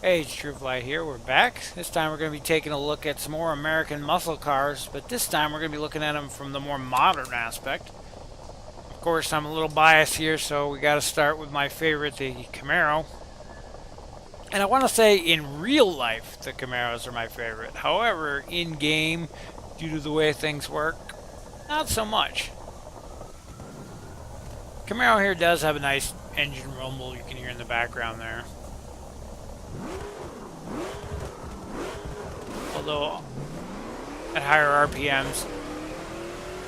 Hey, it's Trueflight here. We're back. This time we're going to be taking a look at some more American muscle cars, but this time we're going to be looking at them from the more modern aspect. Of course, I'm a little biased here, so we got to start with my favorite, the Camaro. And I want to say in real life, the Camaros are my favorite. However, in game, due to the way things work, not so much. Camaro here does have a nice engine rumble you can hear in the background there. Although at higher RPMs,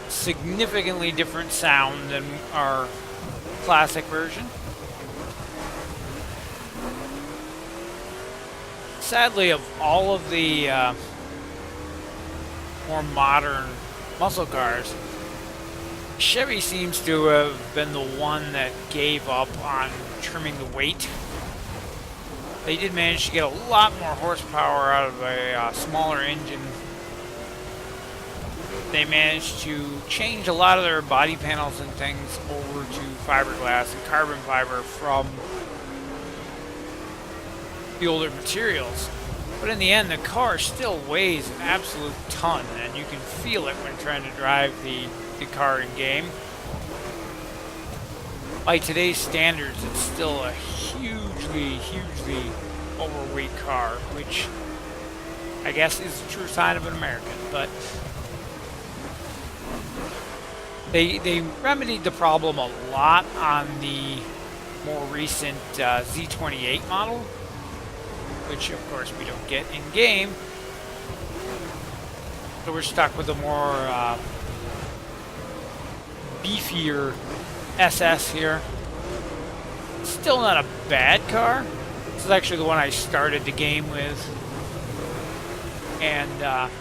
significantly different sound than our classic version. Sadly, of all of the more modern muscle cars, Chevy seems to have been the one that gave up on trimming the weight. They did manage to get a lot more horsepower out of a smaller engine. They managed to change a lot of their body panels and things over to fiberglass and carbon fiber from the older materials. But in the end, the car still weighs an absolute ton, and you can feel it when trying to drive the car in game. By today's standards, it's still a hugely overweight car, which I guess is the true sign of an American. But they remedied the problem a lot on the more recent Z28 model, which of course we don't get in game. So we're stuck with a more beefier SS here. Still not a bad car. This is actually the one I started the game with, and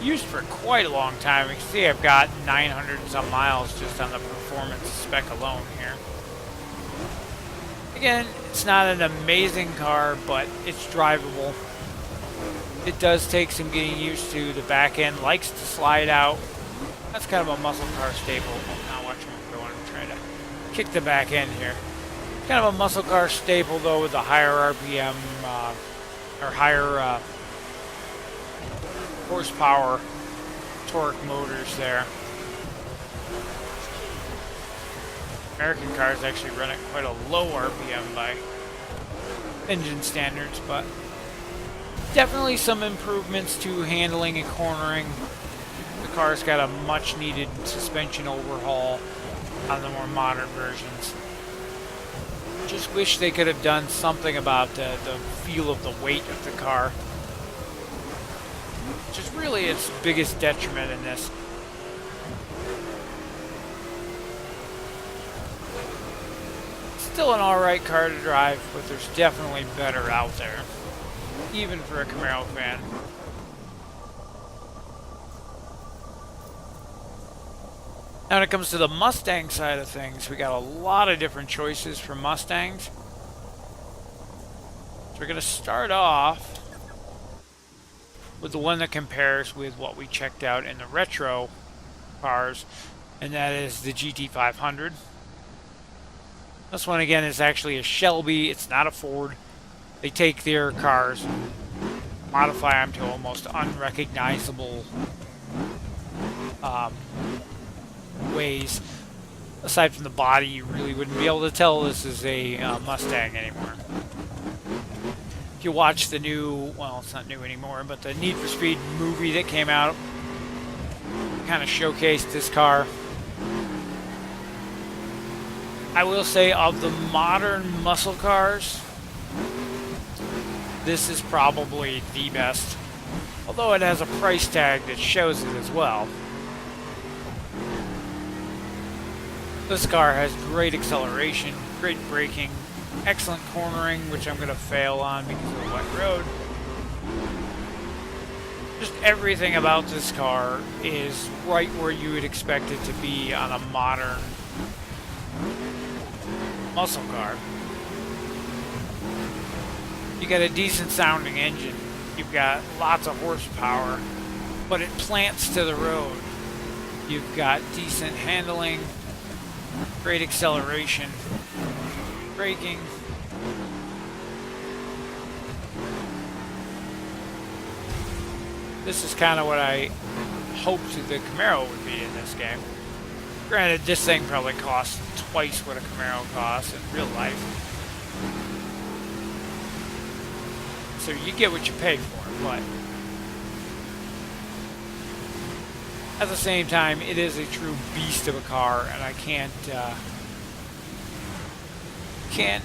used for quite a long time. You can see I've got 900 and some miles just on the performance spec alone here. Again, it's not an amazing car, but it's drivable. It does take some getting used to. The back end likes to slide out. That's kind of a muscle car staple. Oh, now watch me going and try to kick the back end here. Kind of a muscle car staple though, with the higher RPM or higher horsepower torque motors there. American cars actually run at quite a low RPM by engine standards, but definitely some improvements to handling and cornering. The car's got a much needed suspension overhaul on the more modern versions. Just wish they could have done something about the feel of the weight of the car, which is really its biggest detriment in this. Still an alright car to drive, but there's definitely better out there, even for a Camaro fan. Now when it comes to the Mustang side of things, we got a lot of different choices for Mustangs. So we're going to start off with the one that compares with what we checked out in the retro cars, and that is the GT500. This one again is actually a Shelby, it's not a Ford. They take their cars, modify them to almost unrecognizable ways. Aside from the body, you really wouldn't be able to tell this is a Mustang anymore. If you watch the new, well, it's not new anymore, but the Need for Speed movie that came out, kind of showcased this car. I will say, of the modern muscle cars, this is probably the best, although it has a price tag that shows it as well. This car has great acceleration, great braking, excellent cornering, which I'm going to fail on because of the wet road. Just everything about this car is right where you would expect it to be on a modern muscle car. You got a decent sounding engine, you've got lots of horsepower, but it plants to the road. You've got decent handling, great acceleration, braking, This is kind of what I hoped the Camaro would be in this game. Granted, this thing probably costs twice what a Camaro costs in real life. So you get what you pay for, but at the same time, it is a true beast of a car, and I can't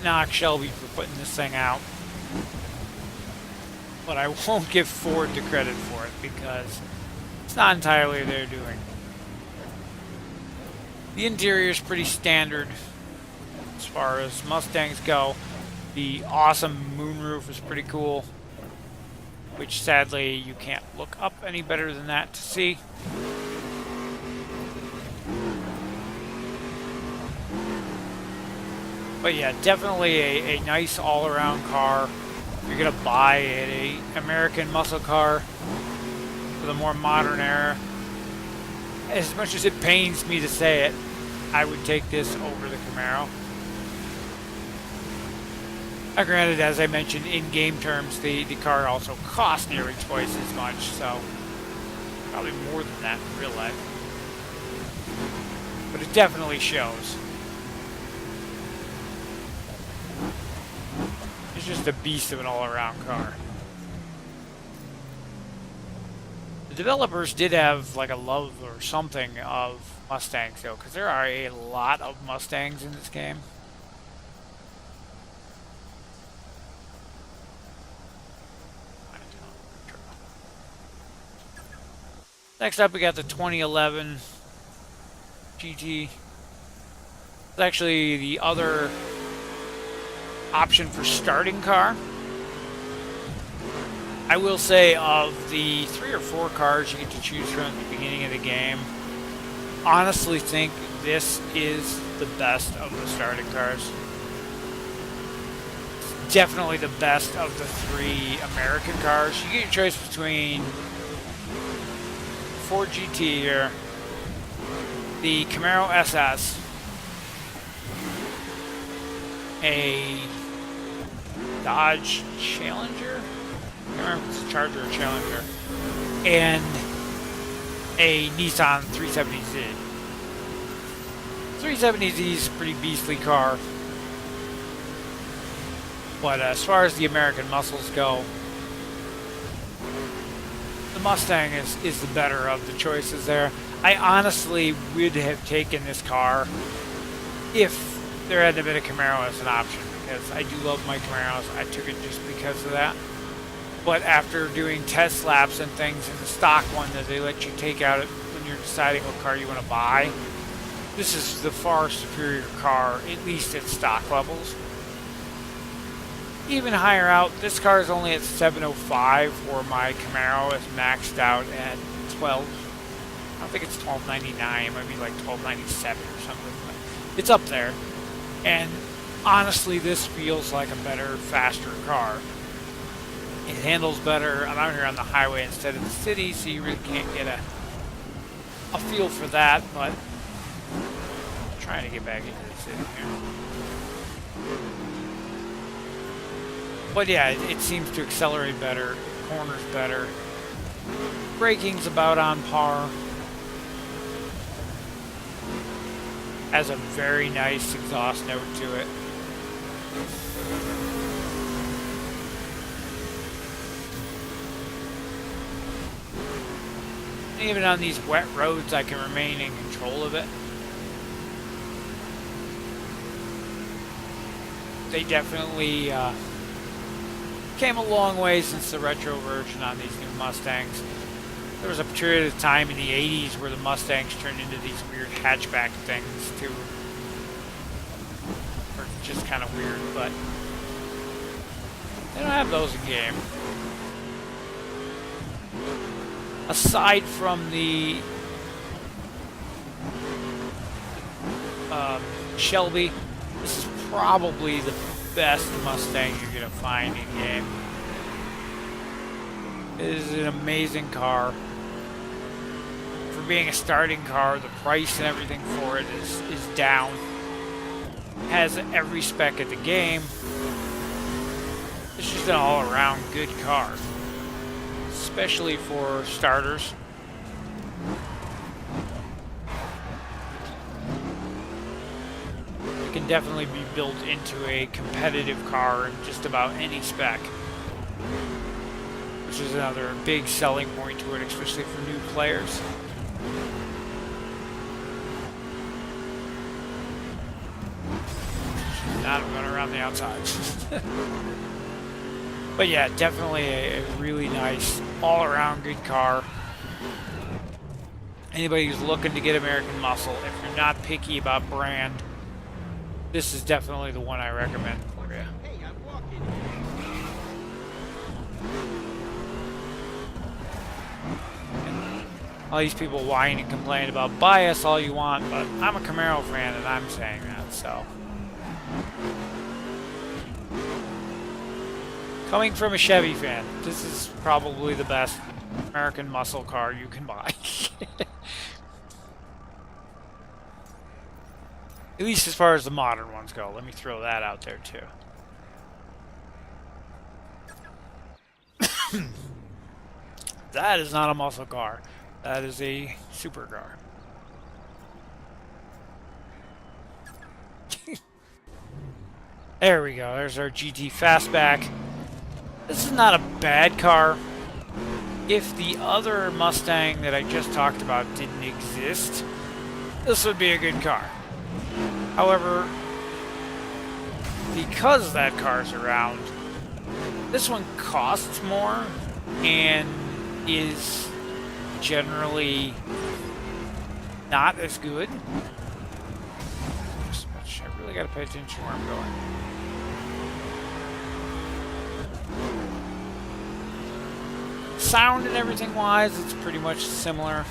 knock Shelby for putting this thing out. But I won't give Ford the credit for it because it's not entirely their doing. The interior is pretty standard as far as Mustangs go. The awesome moonroof is pretty cool, which sadly you can't look up any better than that to see. But yeah, definitely a nice all-around car. If you're gonna buy an American muscle car for the more modern era, as much as it pains me to say it, I would take this over the Camaro. Granted, as I mentioned, in game terms, the car also costs nearly twice as much, so probably more than that in real life. But it definitely shows. It's just a beast of an all-around car. The developers did have like a love or something of Mustangs though, because there are a lot of Mustangs in this game. Next up we got the 2011 GT. It's actually the other option for starting car. I will say, of the 3 or 4 cars you get to choose from at the beginning of the game, honestly think this is the best of the starting cars. It's definitely the best of the 3 American cars. You get your choice between Ford GT here, the Camaro SS, a Dodge Challenger, I can't remember if it's a Charger or Challenger, and a Nissan 370Z. 370Z is a pretty beastly car, but as far as the American muscles go, the Mustang is the better of the choices there. I honestly would have taken this car if there hadn't been a Camaro as an option, because I do love my Camaros. I took it just because of that. But after doing test laps and things in the stock one that they let you take out when you're deciding what car you want to buy, this is the far superior car, at least at stock levels. Even higher out, this car is only at 705, where my Camaro is maxed out at 12. I don't think it's 1299. It might be like 1297 or something. But it's up there. And honestly, this feels like a better, faster car. It handles better. I'm out here on the highway instead of the city, so you really can't get a feel for that, but I'm trying to get back into the city here. But yeah, it seems to accelerate better, corners better. Braking's about on par. Has a very nice exhaust note to it. Even on these wet roads, I can remain in control of it. They definitely came a long way since the retro version on these new Mustangs. There was a period of time in the 80s where the Mustangs turned into these weird hatchback things too. Or just kind of weird, but they don't have those in game. Aside from the Shelby, this is probably the best Mustang you're going to find in game. It is an amazing car. For being a starting car, the price and everything for it is down. Has every spec of the game. It's just an all-around good car. especially for starters. It can definitely be built into a competitive car in just about any spec, which is another big selling point to it, especially for new players. Not going around the outside. But yeah, definitely a really nice, all-around good car. Anybody who's looking to get American muscle, if you're not picky about brand, this is definitely the one I recommend for you. And all these people whine and complain about bias all you want, but I'm a Camaro fan and I'm saying that, so. Coming from a Chevy fan, this is probably the best American muscle car you can buy. At least as far as the modern ones go. Let me throw that out there too. That is not a muscle car. That is a supercar. There we go. There's our GT Fastback. This is not a bad car. If the other Mustang that I just talked about didn't exist, this would be a good car. However, because that car's around, this one costs more and is generally not as good. I really got to pay attention where I'm going. Sound and everything wise, it's pretty much similar.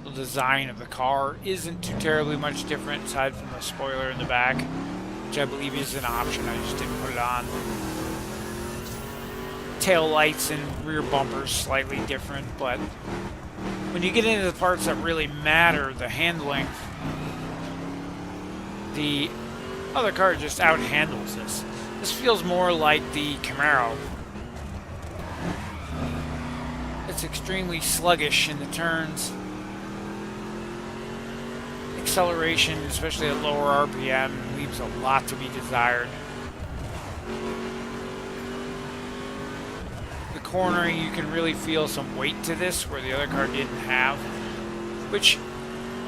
The design of the car isn't too terribly much different aside from the spoiler in the back, which I believe is an option. I just didn't put it on. Tail lights and rear bumpers slightly different, but when you get into the parts that really matter, the handling, the other car just out-handles this. This feels more like the Camaro. It's extremely sluggish in the turns. Acceleration, especially at lower RPM, leaves a lot to be desired. The cornering, you can really feel some weight to this where the other car didn't have, which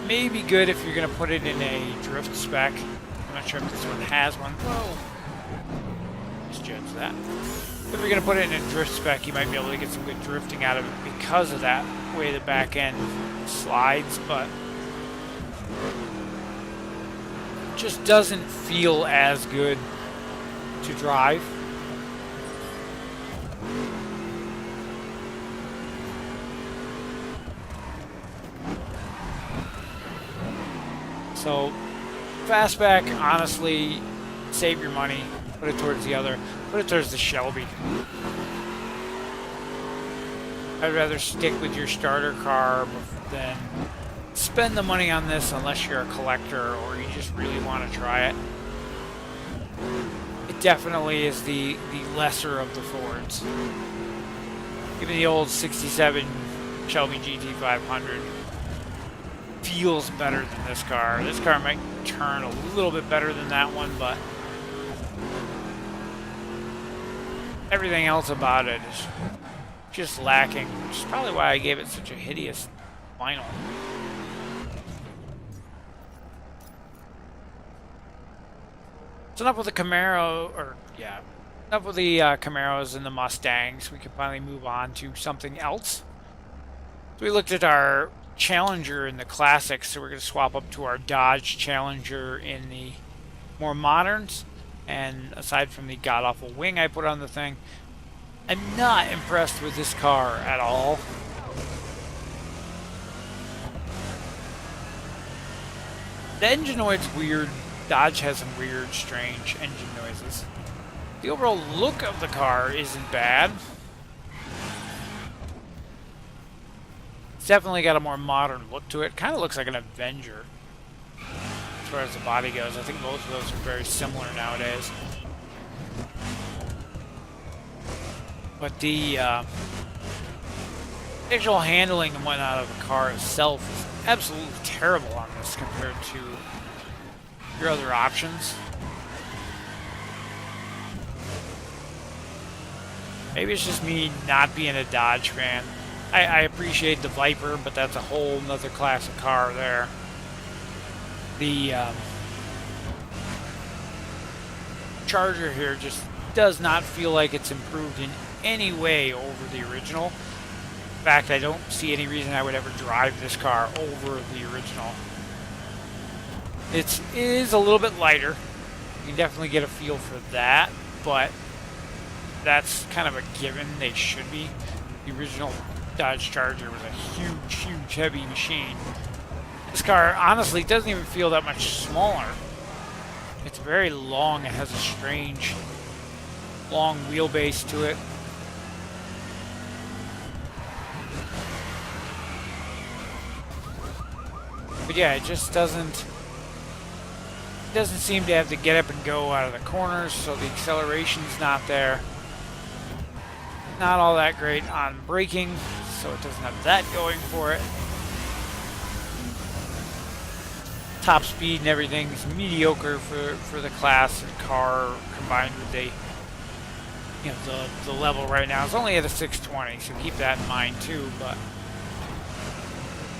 may be good if you're going to put it in a drift spec. I'm not sure if this one has one. Whoa. Misjudge that. If you're going to put it in a drift spec, you might be able to get some good drifting out of it because of that way the back end slides, but it just doesn't feel as good to drive. So, Fastback, honestly, save your money. Put it towards the other. Put it towards the Shelby. I'd rather stick with your starter car than spend the money on this unless you're a collector or you just really want to try it. It definitely is the lesser of the Fords. Even the old 67 Shelby GT500 feels better than this car. This car might turn a little bit better than that one, but everything else about it is just lacking, which is probably why I gave it such a hideous final. So enough with the Camaro, enough with the Camaros and the Mustangs. We can finally move on to something else. So we looked at our Challenger in the classics, so we're going to swap up to our Dodge Challenger in the more moderns. And aside from the god-awful wing I put on the thing, I'm not impressed with this car at all. The engine noise weird. Dodge has some weird, strange engine noises. The overall look of the car isn't bad. It's definitely got a more modern look to it. Kind of looks like an Avenger as far as the body goes. I think both of those are very similar nowadays. But the actual handling and whatnot of the car itself is absolutely terrible on this compared to your other options. Maybe it's just me not being a Dodge fan. I appreciate the Viper, but that's a whole nother class of car there. The Charger here just does not feel like it's improved in any way over the original. In fact, I don't see any reason I would ever drive this car over the original. It is a little bit lighter. You can definitely get a feel for that, but that's kind of a given. They should be. The original Dodge Charger was a huge heavy machine. This car honestly doesn't even feel that much smaller. It's very long. It has a strange long wheelbase to it. But yeah, it just doesn't seem to have to get up and go out of the corners, so the acceleration's not there. Not all that great on braking, so it doesn't have that going for it. Top speed and everything is mediocre for the class and car, combined with the level right now. It's only at a 620, so keep that in mind too, but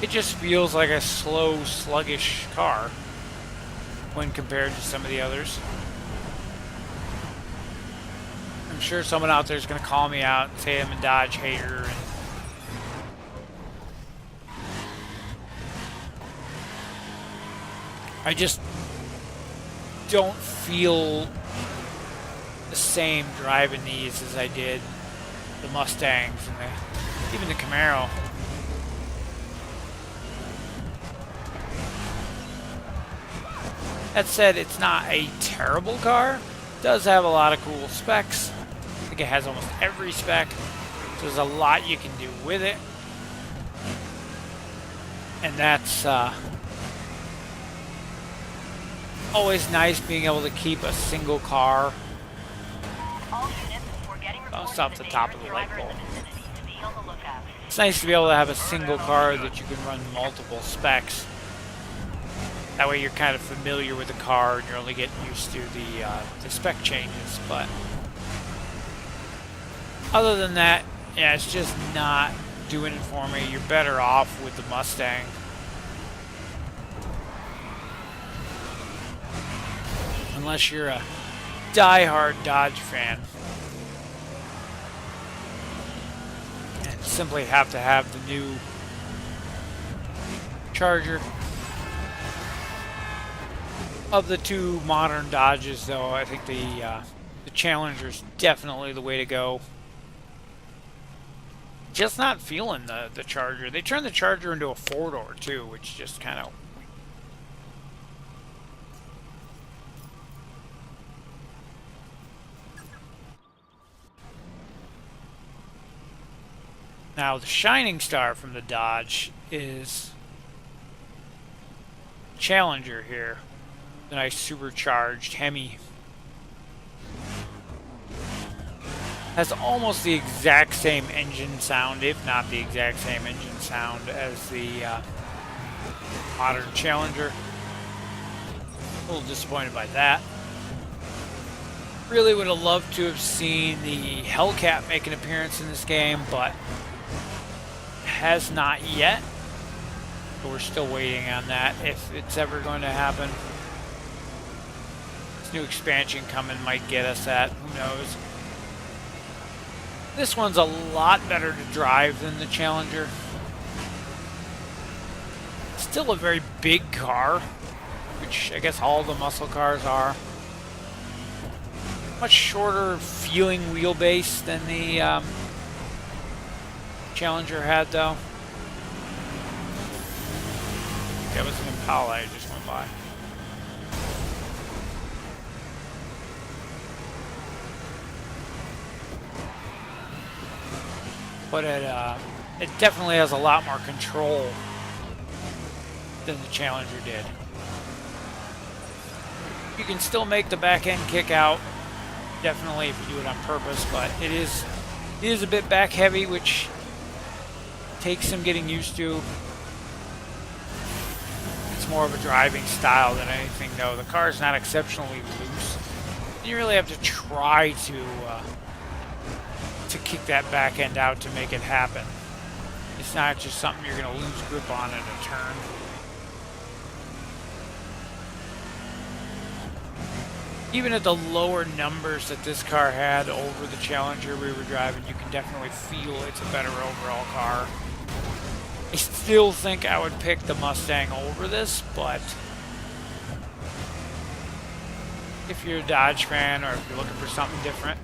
it just feels like a slow, sluggish car when compared to some of the others. I'm sure someone out there is going to call me out and say I'm a Dodge hater. I just don't feel the same driving these as I did the Mustangs and even the Camaro. That said, it's not a terrible car. It does have a lot of cool specs. I think it has almost every spec. So there's a lot you can do with it. And that's always nice being able to keep a single car. Bounce off the top of the light bulb. It's nice to be able to have a single car that you can run multiple specs. That way you're kind of familiar with the car and you're only getting used to the spec changes. But other than that, yeah, it's just not doing it for me. You're better off with the Mustang. Unless you're a die-hard Dodge fan and simply have to have the new Charger. Of the two modern Dodges, though, I think the Challenger's definitely the way to go. Just not feeling the Charger. They turned the Charger into a four-door too, which just kind of... Now, the shining star from the Dodge is Challenger here. The nice supercharged Hemi. Has almost the exact same engine sound, if not the exact same engine sound as the modern Challenger. A little disappointed by that. Really would have loved to have seen the Hellcat make an appearance in this game, but has not yet. But we're still waiting on that, if it's ever going to happen. New expansion coming might get us that. Who knows? This one's a lot better to drive than the Challenger. Still a very big car, which I guess all the muscle cars are. Much shorter feeling wheelbase than the Challenger had, though. That was an Impala I just went by. But it definitely has a lot more control than the Challenger did. You can still make the back end kick out, definitely if you do it on purpose, but it is It is a bit back heavy, which takes some getting used to. It's more of a driving style than anything, though. The car is not exceptionally loose. You really have to try to kick that back end out to make it happen. It's not just something you're going to lose grip on in a turn. Even at the lower numbers that this car had over the Challenger we were driving, you can definitely feel it's a better overall car. I still think I would pick the Mustang over this, but if you're a Dodge fan or if you're looking for something different,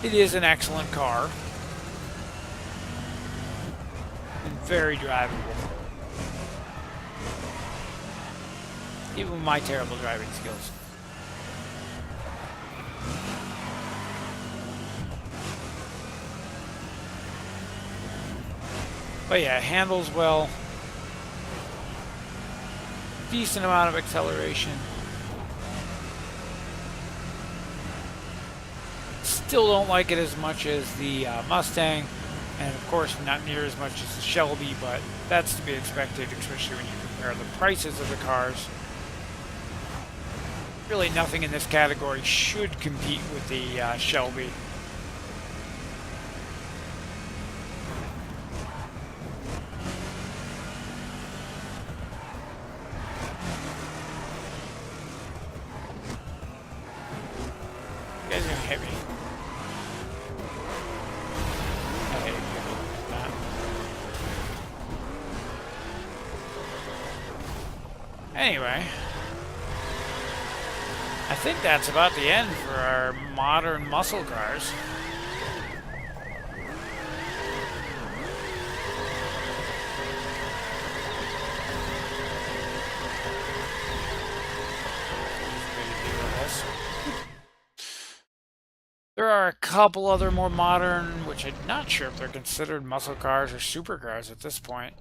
it is an excellent car. And very drivable. Even with my terrible driving skills. But yeah, it handles well. Decent amount of acceleration. Still don't like it as much as the Mustang, and of course not near as much as the Shelby, but that's to be expected, especially when you compare the prices of the cars. Really nothing in this category should compete with the Shelby. You guys are gonna hit me. Anyway, I think that's about the end for our modern muscle cars. There are a couple other more modern, which I'm not sure if they're considered muscle cars or supercars at this point.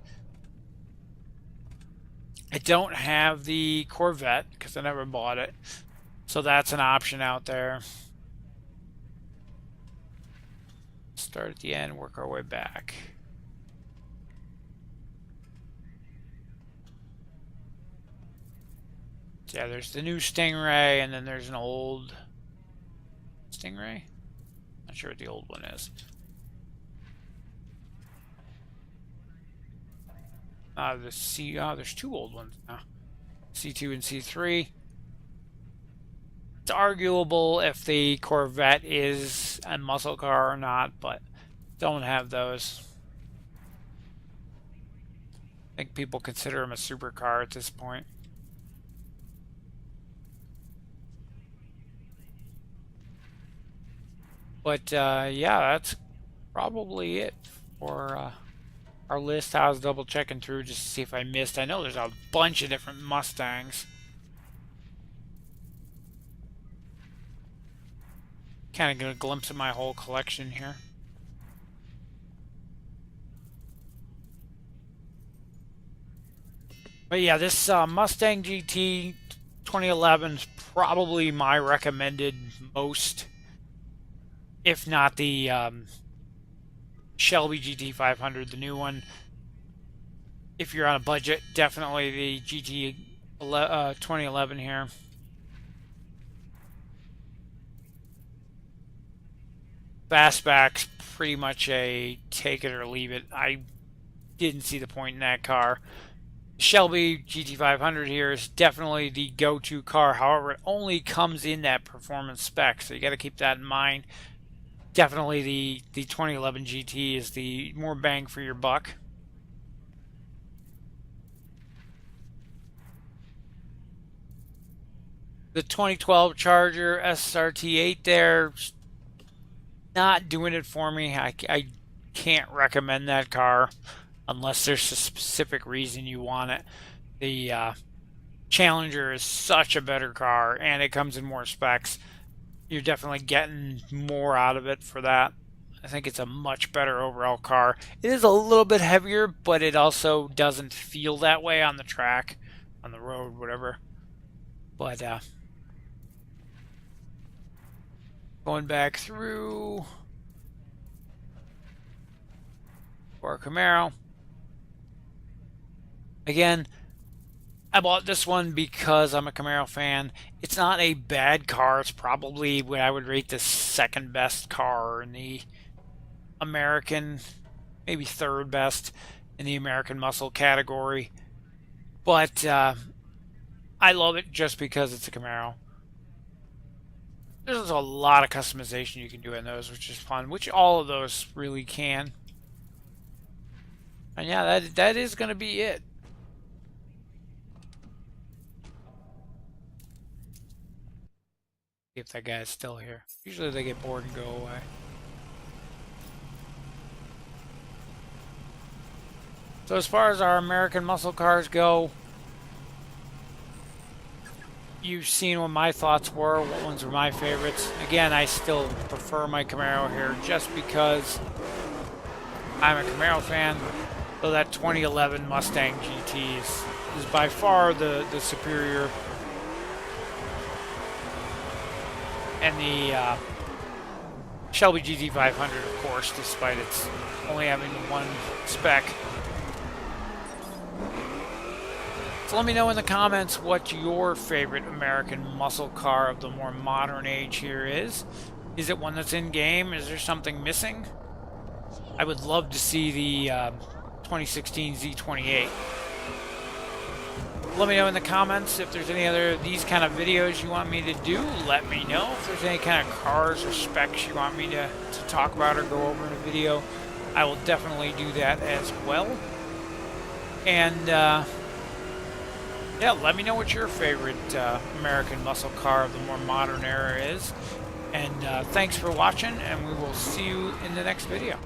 I don't have the Corvette because I never bought it, so that's an option out there. Start at the end, work our way back. Yeah, there's the new Stingray, and then there's an old Stingray? Not sure what the old one is. There's two old ones now. C2 and C3. It's arguable if the Corvette is a muscle car or not, but don't have those. I think people consider them a supercar at this point. But yeah, that's probably it for our list. I was double checking through just to see if I missed. I know there's a bunch of different Mustangs. Kind of get a glimpse of my whole collection here. But yeah, this Mustang GT 2011 is probably my recommended most, if not the Shelby GT 500, the new one. If you're on a budget, definitely the GT 2011 here. Fastback's pretty much a take it or leave it. I didn't see the point in that car. Shelby GT500 here is definitely the go-to car. However, it only comes in that performance spec, so you got to keep that in mind. Definitely the 2011 GT is the more bang for your buck. The 2012 Charger SRT8 there, not doing it for me. I can't recommend that car unless there's a specific reason you want it. The Challenger is such a better car, and it comes in more specs. You're definitely getting more out of it for that. I think it's a much better overall car. It is a little bit heavier, but it also doesn't feel that way on the track, on the road, whatever. But going back through, for a Camaro. Again, I bought this one because I'm a Camaro fan. It's not a bad car. It's probably what I would rate the second best car in the American, maybe third best in the American muscle category. But I love it just because it's a Camaro. There's a lot of customization you can do in those, which is fun, which all of those really can. And yeah, that is going to be it. See if that guy is still here. Usually they get bored and go away. So as far as our American muscle cars go, you've seen what my thoughts were, what ones were my favorites. Again, I still prefer my Camaro here just because I'm a Camaro fan. So that 2011 Mustang GT is by far the superior. And the Shelby GT500, of course, despite its only having one spec. So let me know in the comments what your favorite American muscle car of the more modern age here is. Is it one that's in game? Is there something missing? I would love to see the 2016 Z28. Let me know in the comments if there's any other these kind of videos you want me to do. Let me know if there's any kind of cars or specs you want me to talk about or go over in a video. I will definitely do that as well. And yeah, let me know what your favorite American muscle car of the more modern era is. And thanks for watching, and we will see you in the next video.